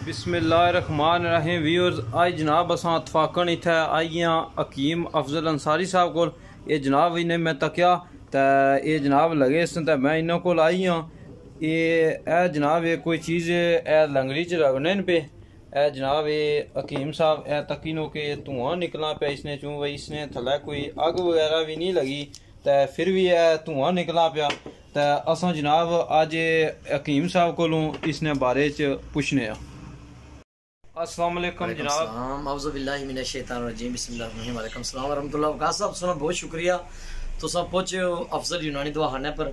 बिस्मिल्लाहिर्रहमानिर्रहीम व्यूअर्स आज जनाब असां इतफाकन इत्थे आई हां हकीम अफजल अंसारी साहब कोल। ये जनाब इन्हें मैं तक्या ते ये जनाब लगे सन ते मैं इन्हों कोल आई हां। ये जनाब ये कोई चीज़ लंगड़ी च रखने पे जनाब ये हकीम साहब तकीनो के धुआं निकला पे इसने चूँ भाई इसने थल्ले कोई अग वगैरह भी नहीं लगी तो फिर भी धुआं निकला पाया। तो असां जनाब अज हकीम साहब कोलों इसने बारे च पुछने आ। अस्सलाम वालेकुम जनाब। औज़ु बिल्लाहि मिनश शैतानिर रजीम बिस्मिल्लाहिर रहमानिर रहीम। अस्सलाम वरहमतुल्लाह वबरकातुहू। साहब सुना बहुत शुक्रिया तुसा पहुंचे हो अफजल यूनानी दवाखाने पर।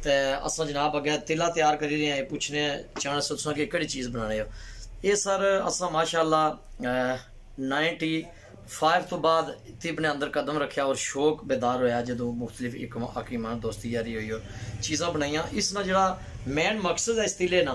ते असां जनाब अगे तिला तैयार करी रहे हैं पुछने चाहना तुसा कि केड़ी चीज़ बनाने हो। ये सर असां माशाअल्लाह 95 तो बाद तिब ने अंदर कदम रखा और शौक बेदार होया जो मुख्तलिफ हकीमान दोस्ती यारी हुई और चीज़ा बनाइया। इस ना जरा मेन मकसद है इस तिले ना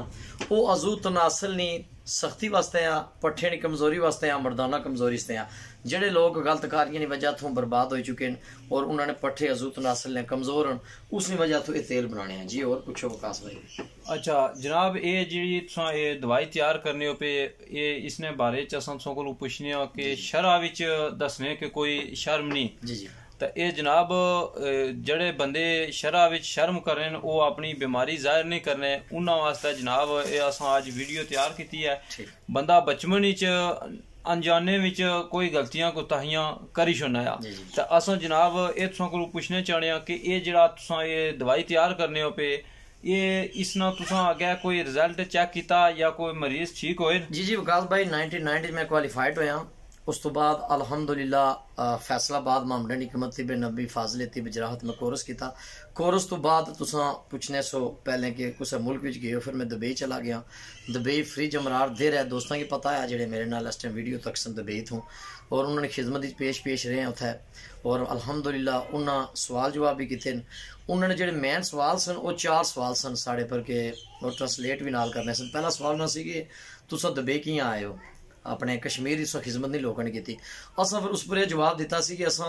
वो अजू तनासल नहीं सख्ती वास्ते आ पट्ठे की कमजोरी वास्ते आ मर्दाना कमजोरी से आ जेडे लोग गलत कारियां की वजह तो बर्बाद हो चुके हैं और उन्होंने पट्ठे अजू तनासल ने कमजोर हैं उस वजह तो ये तेल बनाने हैं जी। और पूछो वकास भाई। अच्छा जनाब ये जी तुसा ये दवाई तैयार करने हो पे ये इसने बारे च असां तुसां कोलों पुछने आ कि शरअ विच दसने कि कोई शर्म नहीं जी जी। तो ये जनाब जड़े बंदे शरअ विच शर्म कर रहे हैं वो अपनी बीमारी जाहिर नहीं करने उन्होंने वास्ते जनाब ये असां अज वीडियो तैयार की है। बंदा बचपन अनजाने विच कोई गलतियां कोताहियां करी छोड़ना आ तो असां जनाब ये तुसां कोलों पुछने चाहने आ कि ये जेड़ा तुसां ये दवाई तैयार करने हो पे ये इस ना तुसां अगे कोई रिजल्ट चेक किया या कोई मरीज ठीक होए? जी जी वकास भाई 1990 में क्वालीफाइड होया। उस तो बाद अल्हम्दुलिल्लाह फैसलाबाद मामडन हिकमत तिब नबी फाजिल तिब जराहत में कोर्स किया। कोर्स तो बाद तुसा पुछने सो पहले कि कुछ मुल्क विच गए हो फिर मैं दुबई चला गया। दुबई फ्री जमरार दे रहा दोस्तों की पता है जेडे मेरे नाल इस टाइम वीडियो तक सन दुबई थों और उन्होंने खिदमत पेश रहे हैं उत्थे और अल्हम्दुलिल्लाह उन्होंने सवाल जवाब भी किए। उन्होंने जेडे मेन सवाल सन वो 4 सवाल सन साढ़े पर के और ट्रांसलेट भी नाल करने सन। पहला सवाल ना सी कि तुसा दुबई कियां आए हो अपने कश्मीर की खिदमत नहीं लोगों ने की। असा फिर उस पर यह जवाब दिता सी कि असा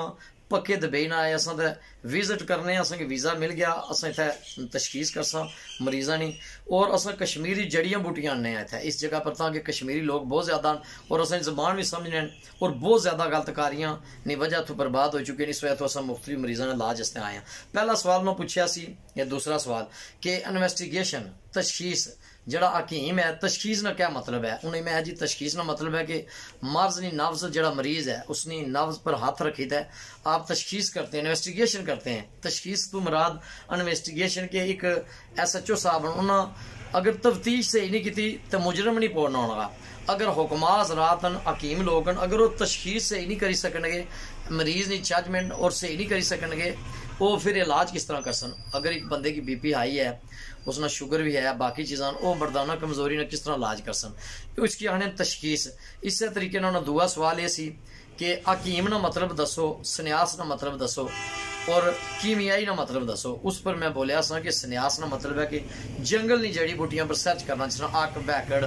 पक्के दुबई ना आए असा तो विजिट करने असा वीज़ा मिल गया असा इतने तशखीस कर सा मरीजा नहीं और असा कश्मीरी जड़ियाँ बूटियाँ आने इतने इस जगह पर ताकि कश्मीरी लोग बहुत ज़्यादा और असा जबान भी समझने और बहुत ज़्यादा गलतकारियाँ ने वजह तो बर्बाद हो चुकी हैं। इस वजह तो असा मुख्तलिफ मरीजा ने इलाज इसते आए हैं। पहला सवाल मैं पूछा सी या दूसरा सवाल कि इन्वेस्टिगेशन तशखीस जड़ा हकीम है तशखीस ना क्या मतलब है। उन्हें मैं जी तशखीस ना मतलब है कि मर्ज नहीं नफ्स जड़ा मरीज है उसने नफ्स पर हाथ रखी है आप तशखीस करते हैं इन्वेस्टिगेशन करते हैं। तशखीस तो मुराद इन्वेस्टिगेशन के एक SHO साहब उन्होंने अगर तफ्तीश सही नहीं की तो मुजरम नहीं पौड़ना होगा। अगर हुक्मा हजरात हकीम लोग अगर वो तशखीस सही नहीं करी सकणगे मरीज नहीं जजमेंट और सही नहीं करी सकणगे वो फिर इलाज किस तरह कर सन। अगर एक बंदे की BP हाई है उसना शुगर भी है बाकी चीज़ा वो मर्दाना कमजोरी ने किस तरह इलाज कर सन तो इसकी आने तशखीस। इस तरीके ना दूआ सवाल ये सी कि हकीम ना मतलब दसो सन्यास ना मतलब दसो और कीमियाई ना मतलब दसो। उस पर मैं बोलिया सा कि सन्यास ना मतलब है कि जंगल नी जड़ी बूटियां पर सर्च करना जिस तरह अक बैकड़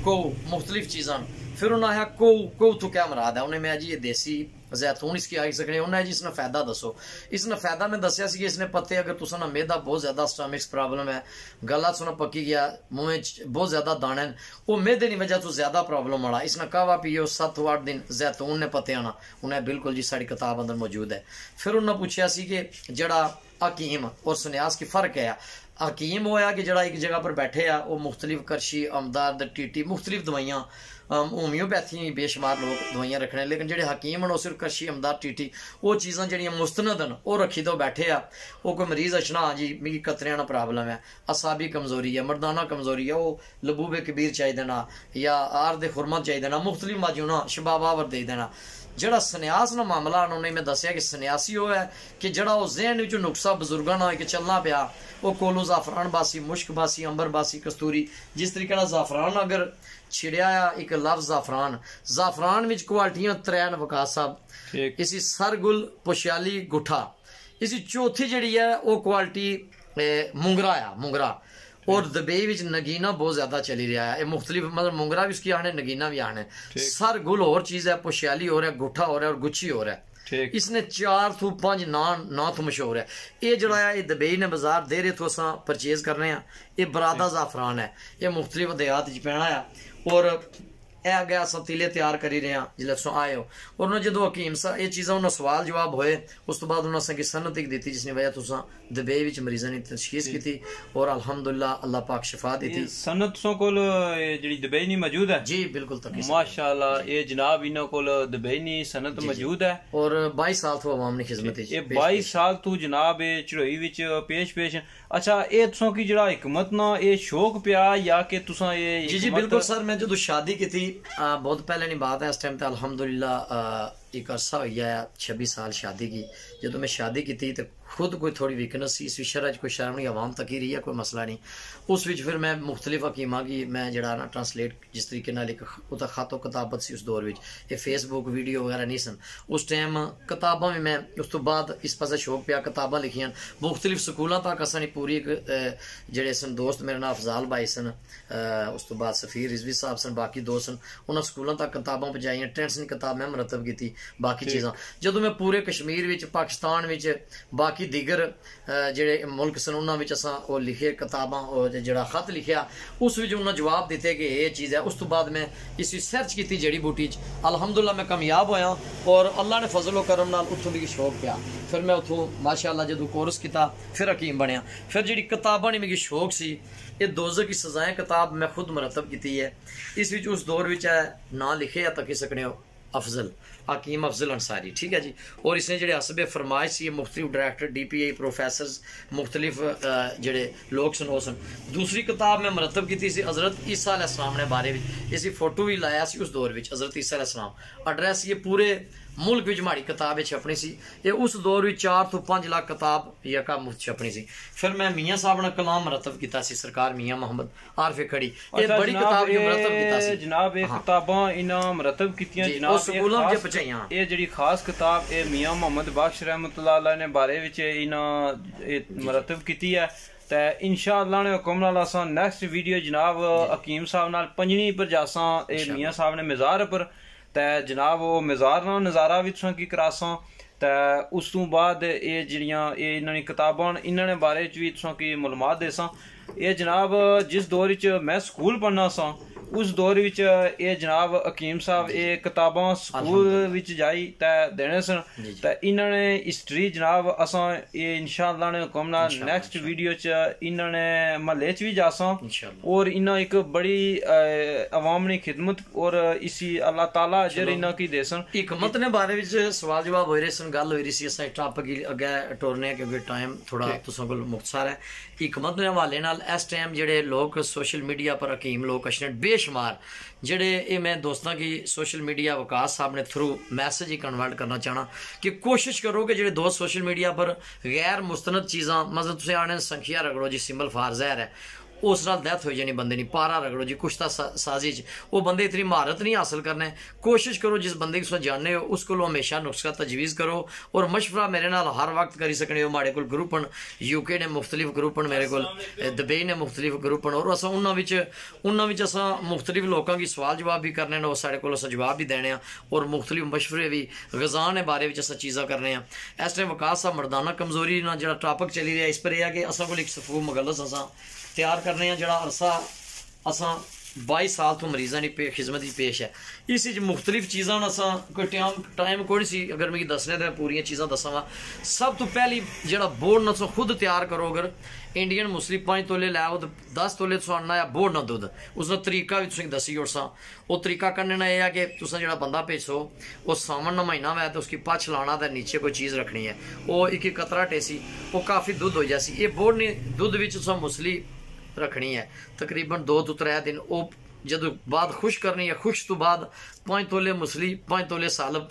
को मुख्तलिफ चीज़ा। फिर उन्हें आया को तो क्या मुराद है। उन्हें मैं जी ये देसी जैतून इसकी आई सकने उन्हें जी इसने फायदा दसो। इसने फायदा में दसिया कि इसने पत्ते अगर तुसा ना मेदा बहुत ज्यादा स्टमक्स प्रॉब्लम है गला सुना पकी गया मुँह बहुत ज्यादा दाने वो मेदे की वजह तो ज्यादा प्रॉब्लम वाला इसने कहवा पियो 7-8 दिन जैतून ने पत्ते आना उन्हें बिल्कुल जी साड़ी किताब अंदर मौजूद है। फिर उन्हें पूछा कि जड़ा हकीम और सन्यास की फर्क है। हकीम होया कि जड़ा एक जगह पर बैठे आ वो मुख्तलिफ करशी अमदाद टीटी मुख्तलिफ दवाइयाँ होम्योपैथी बेशुमार लोग दवाइयां रखने लेकिन जेडे हकीम हैं सिर्फ कशी अमदार टीटी वो चीज़ां जड़ियां मुस्तनद न वो रखी तो बैठे आ वो कोई मरीज अचना हाँ जी मिगी कतरियां ना प्रॉब्लम है असाबी कमजोरी है मर्दाना कमजोरी है वो लबूबे कबीर चाहिए देना या आर दे खुरमत चाहिए देना मुख्तलिफ माजूना शबाबावर दे देना। जड़ा सन्यास ना मामला उन्होंने मैं दसिया कि सन्यासी वो है कि जड़ा वो जहन जो नुकसा बजुर्गों ना कि चलना पाया वो कोलो जाफरान बासी मुश्क बासी अंबर बासी कस्तूरी जिस तरीके का जाफरान अगर छिड़िया एक लफ्ज जाफरान विच क्वालिटियां 3 वकास साहब इसी सरगुल पुशाली गुठा इसी चौथी जड़ी है वो क्वालिटी मुंगरा आ मुंगरा और दुबई विच नगीना बहुत ज्यादा चली रहा है। मुख्तलिफ मतलब मुंगरा भी उसकी आने नगीना भी आने सरगुल और चीज है पुशाली हो रहा है गुठा हो रहा है और गुच्छी हो रहा है। ठीक। इसने 4 ਤੋਂ 5 ਨਾਂ ਤੋਂ ਮਸ਼ਹੂਰ ਹੈ। ਇਹ ਜਿਹੜਾ ਹੈ ਇਹ ਦੁਬਈ ਨੇ ਬਾਜ਼ਾਰ ਦੇ ਰਹੇ ਤੋਂ ਅਸਾਂ ਪਰਚੇਜ਼ ਕਰਨੇ ਆ। ਇਹ ਬਰਾਦਾ ਜ਼ਾਫਰਾਨ ਹੈ, ਇਹ ਮੁxtਲਿਫ ਦੇਹਾਤ ਚ ਪੈਣਾ ਆ। ਔਰ ਇਹ ਅੱਗੇ ਅਸਾਂ ਤੀਲੇ ਤਿਆਰ ਕਰੀ ਰਹੇ ਹਾਂ ਜਿਲੇ ਤੋਂ ਆਏ ਹੋ। ਔਰ ਉਹਨਾਂ ਜਦੋਂ ਹਕੀਮ ਸਾਹਿਬ ਇਹ ਚੀਜ਼ਾਂ ਉਹਨਾਂ ਸਵਾਲ ਜਵਾਬ ਹੋਏ ਉਸ ਤੋਂ ਬਾਅਦ ਉਹਨਾਂ ਸੰਗੀ ਸਨਤ ਇੱਕ ਦਿੱਤੀ ਜਿਸ ਨੇ ਵਜ੍ਹਾ ਤੁਸਾਂ ਦੁਬਈ ਵਿੱਚ ਮਰੀਜ਼ਾਂ ਦੀ ਤਸ਼ਖੀਸ ਕੀਤੀ ਔਰ ਅਲਹਮਦੁਲਿਲਾ ਅੱਲਾਹ ਪਾਕ ਸ਼ਿਫਾ ਦਿੱਤੀ। ਸਨਤ ਤੋਂ ਕੋਲ ਜਿਹੜੀ ਦੁਬਈ ਨਹੀਂ ਮੌਜੂਦ ਹੈ ਜੀ ਬਿਲकुल तक माशाअल्लाह। ये जनाब इन्हों कोल दुबई नहीं सनत मौजूद है और 22 साल तो अवाम ने खिदमत ये 22 साल तू जनाब ये चढ़ोई विच पेश। अच्छा ये तुसां की जड़ा हिकमत ना ये शौक पिया या कि तुसां ये जी बिल्कुल सर। मैं जो शादी की थी बहुत पहले नहीं बात है, इस टाइम पे अल्हम्दुलिल्लाह एक अरसा हो गया 26 साल शादी की। जो मैं शादी की थी तो खुद कोई थोड़ी वीकनेस सी इस शरह कोई शर्म नहीं आवाम तक ही रही है, कोई मसला नहीं। उस विच फिर मैं मुख्तलिफ हकीमां की मैं जड़ा ना ट्रांसलेट जिस तरीके नाल एक उदा खातो किताबत सी उस दौर विच ये फेसबुक वीडियो वगैरह नहीं सन उस टाइम। किताबां भी मैं उस तो बाद इस पासे शौक पिया किताबां लिखियां मुख्तलिफ स्कूलों तक असां पूरी जेड़े सन दोस्त मेरे नाल अफजाल भाई सन उस तो बाद सफीर रिजवी साहब सन बाकी दोस्त सन उन्हां स्कूलों तक किताबां पहुंचाईयां। टेंसन किताब मैं मरतब की बाकी चीज़ां जदों मैं पूरे कश्मीर विच पाकिस्तान विच बाकी दीगर जेड़े मुल्क सन उन्हां विच असां ओह लिखे किताबां और जेड़ा खत लिखिया उस विच उन्हां जवाब दिते कि ये चीज़ है। उस तो बाद मैं इस सर्च की जड़ी बूटी च अल्हम्दुलिल्लाह मैं कामयाब होया और अल्लाह ने फजल करम नाल उत्थों मिगी शौक पिया। फिर मैं उत्थों माशाअल्लाह जदों कोर्स किया फिर हकीम बनया। फिर जी किताबां ने मिगी शौक सी ये दोज़ख की सज़ाएं किताब मैं खुद मरतब की है। इस विच उस दौर विच नां लिखे या तकी सकने हो अफजल हकीम अफजल अंसारी, ठीक है जी। और इसने जो हसब फरमाइश सी मुख्तलिफ डायरेक्टर DPA प्रोफैसर मुख्तलिफ जोड़े लोग सन वो सन। दूसरी किताब मैं मरतब की थी हज़रत ईसा अलैहिस्सलाम ने बारे में इसकी फोटो भी लाया सी उस दौर में हज़रत ईसा अलैहिस्सलाम एड्रैस ये पूरे मुल्क विच माड़ी किताब छपनी सी। ये उस दौर में 4 ਤੋਂ 5 लाख किताब यका मुफ्त छपनी सी। फिर मैं मियाँ साहब ने कलाम मरतब किया सी सरकार मियाँ मोहम्मद आरफे खड़ी ये बड़ी किताब मरतब किया सी जनाब। ये किताबां इना मरतब कीतियां जनाब स्कूलों च पहुंचाईयां। ये जेड़ी खास किताब ये मियाँ मोहम्मद बख्श रहमतुल्लाह अलैह ने बारे विच इना मरतब कीती है। ते इंशाअल्लाह ने हुक्म नाल असां नेक्स्ट वीडियो जनाब हकीम साहब नाल पंजनी पर जासां ए मियाँ साहब ने मज़ार पर ते जनाब वो मज़ार ना नज़ारा भी तुसां की करासां। ते उस तो बाद ये जिहड़ियां ये इन्हां दी किताबां इन्हां दे बारे च भी तुसां की मालूमात देसां। ये जनाब जिस दौर च मैं स्कूल पढ़ना सां उस दौर विच ये जनाब हकीम साहब ये किताबां स्कूल विच जाई ते देने सन। ते इन्हां ने हिस्ट्री जनाब असां ये इंशाअल्लाह ने हुक्म नाल नेक्स्ट वीडियो च इन्हां ने महल्ले च भी जासां और इन्हां एक बड़ी अवाम नी खिदमत और इसी अल्लाह ताला अजर इन्हां की देसन। हिकमत ने बारे विच सवाल जवाब होई रहे सन गल होई रही सी असां टॉपिक अगे टोरने क्योंकि टाइम थोड़ा तुसां कोल मुख्तसर है। हिकमत ने हवाले नाल इस टाइम जेड़े लोग सोशल मीडिया पर हकीम लोग अशनेट बेशुमार जेड़े ये मैं दोस्तों की सोशल मीडिया वकास साहब ने थ्रू मैसेज ही कन्वर्ट करना चाहना कि कोशिश करो कि जेड़े दोस्त सोशल मीडिया पर गैर मुस्तनद चीज़ां मतलब तुसीं आने संखिया रगड़ो जी सिंबल फार जहर है उस नाल डेथ हो जानी बंदे नी पारा रगड़ो जी कुछ साजी च वो बंदे इतनी महारत नहीं हासिल करने। कोशिश करो जिस बंदे को जानने हो उसको हमेशा नुस्खा तजवीज़ करो और मशवरा मेरे नाल हर वक्त करी सकने हो। माड़े कोल ग्रुप UK ने मुख्तलिफ ग्रुप मेरे को दुबई ने मुख्तलिफ ग्रुप और अस उन्होंने अस मुख्तलिफ लोगों की सवाल जवाब भी करने वो साढ़े को जवाब भी देने और मुख्तलिफ मशवरे भी गज़ा ने बारे अस चीज़ा करने। इस टाइम वकास साहब मर्दाना कमजोरी ना जो टॉपिक चली रहा इस पर यह है कि असा को एक सफूफ मुगलस असा तैयार करने जड़ा अरसा असा 22 साल तो मरीज़ों की खिदमत की पेश है। इस मुख्तलिफ चीज़ां असा कोई टाइम कोई सी अगर मिगी दसने तो पूरी चीज़ां दसां। सब तो पहली जड़ा बोर्ड ना खुद तैयार करो अगर इंडियन मुस्लिम 5 तोले लैओ तो 10 तोले तुस आना है बोर्ड ना दुध उसका तरीका भी तुसें दसी ओड़सां। वो तरीका करने ना यह है कि तुसें जड़ा बंदा भेजो वो सावन का महीना वै तो उसकी पछ लाना तो नीचे कोई चीज़ रखनी है वो एक कतरा टेसी वो काफ़ी दुध हो जासी। ये बोर्ड ने दुध भी तुसें मुसली रखनी है तकरीबन 2 ਤੋਂ 3 दिन वो जदों बाद खुश करनी है खुश तो बाद 5 तोले मुसली 5 तोले सालब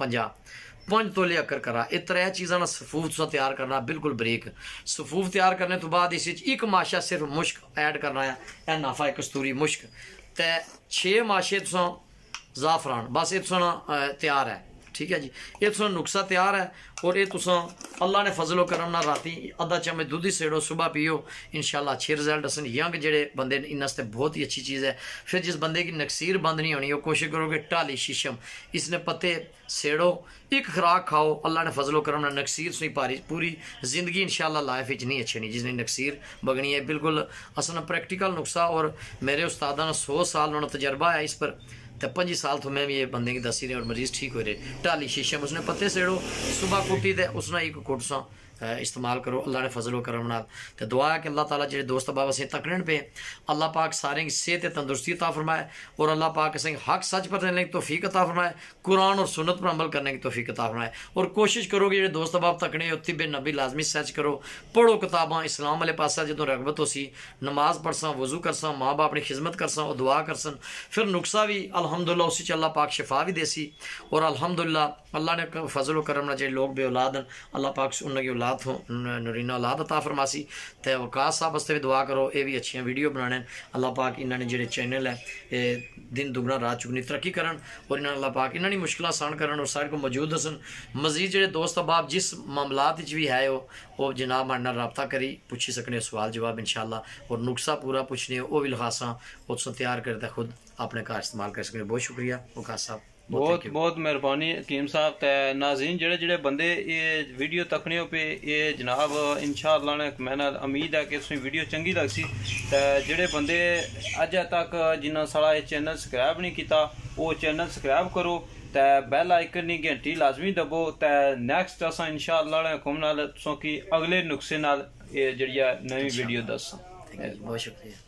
5 तोले अकर करा ये 3 चीज़ां सफूफ तुसा तैयार करना बिल्कुल बरीक। सफूफ तैयार करने तो बाद इस एक माशा सिर्फ मुश्क ऐड करना है यह नाफा कस्तूरी मुश्क ते 6 माशे तुसा ज़ाफरान बस ये तुसा तैयार है ठीक है जी। ये तुसा नुस्खा तैयार है और ये तुसा अल्लाह ने फजलो करम ना राती आधा चम्मच दूध ही सेड़ो, सुबह पियो, इंशाल्लाह अच्छे रिजल्ट असन। यंग जेडे बंदे इन वास्ते बहुत ही अच्छी चीज़ है। फिर जिस बंदे की नक्सीर बंद नहीं होनी, वो कोशिश करोगे टाली शीशम, इसने पत्ते सेड़ो, एक खुराक खाओ, अल्लाह ने फजलो करम ना नक्सीर सुई पारी पूरी जिंदगी इंशाल्लाह लाइफ नहीं अच्छी नहीं जिसने नक्सीर बगनी है। बिल्कुल असन प्रैक्टिकल नुस्खा और मेरे उस्तादा ने 100 साल उन्होंने तजर्बा है इस पर, तो 25 साल तो मैं भी ये बंदे की दसी रहे और मरीज ठीक हो रहे। टाली शीशम उसने पत्ते सेड़ो, सुबह कुटी दे उसने एक कुट सा इस्तेमाल करो, अल्लाह ने फजलो करम नाल। तो दुआ है कि अल्लाह ताला जेडे दोस्त बाबा से तकड़न पे अल्लाह पाक सारे की सेहत तंदुरुस्ती अता फरमाए और अल्लाह पाक से हक सच पर रहने की तौफीक अता फरमाए, कुरान और सुन्नत पर अमल करने की तौफीक अता फरमाए। और कोशिश करो कि जेडे दोस्त बाब तकने तिब्बे नबी लाजमी सर्च करो, पढ़ो किताबां इस्लाम वाले पासा जो रगबत हो सी, नमाज पढ़सा, वजू करसा, माँ बाप की खिदमत करसा और दुआ करसन, फिर नुस्खा भी अल्हम्दुलिल्लाह उसी अल्लाह पाक शिफा भी देसी। और अल्हम्दुलिल्लाह अल्लाह ने फजलो करम ना जे लोग बे औलाद अल्लाह पाक उनकी औलाद हो नूरीना औलाद अता फरमासी। तो वकास साहब वास्ते भी दुआ करो, ये भी अच्छी वीडियो बनाने, अल्लाह पाक इन्होंने जो चैनल है ये दिन दुगना रात चुगनी तरक्की करन और इन्होंने अल्लाह पाक इन्होंने मुश्किल आसान करन और सारे को मौजूद हसन। मजीद जो दोस्त अहबाब जिस मामलात भी है वो जनाब हमारे रबता करी पूछी सकने सवाल जवाब इंशाल्लाह, और नुस्खा पूरा पूछने वो भी लिखासा उसको तैयार करते खुद अपने घर इस्तेमाल कर सकते। बहुत शुक्रिया वकास साहब, बहुत बहुत मेहरबानी हकीम साहब। ते नाज़रीन जेड़े जेड़े बंदे ये वीडियो तकने पे ये जनाब इंशाअल्लाह ने मैं उम्मीद है कि तुसें वीडियो चंगी लगसी। ते जेड़े बंदे अजे तक जिन्ना साढ़ा ये चैनल सबसक्राइब नहीं किया वो चैनल सबसक्राइब करो, ते बेल आइकन की घंटी लाजमी दबो। ते नैक्सट अस इंशाअल्लाह ने हुक्म नाल तुसों की अगले नुस्खे नाल ये जेड़ी नवी वीडियो दस। बहुत शुक्रिया।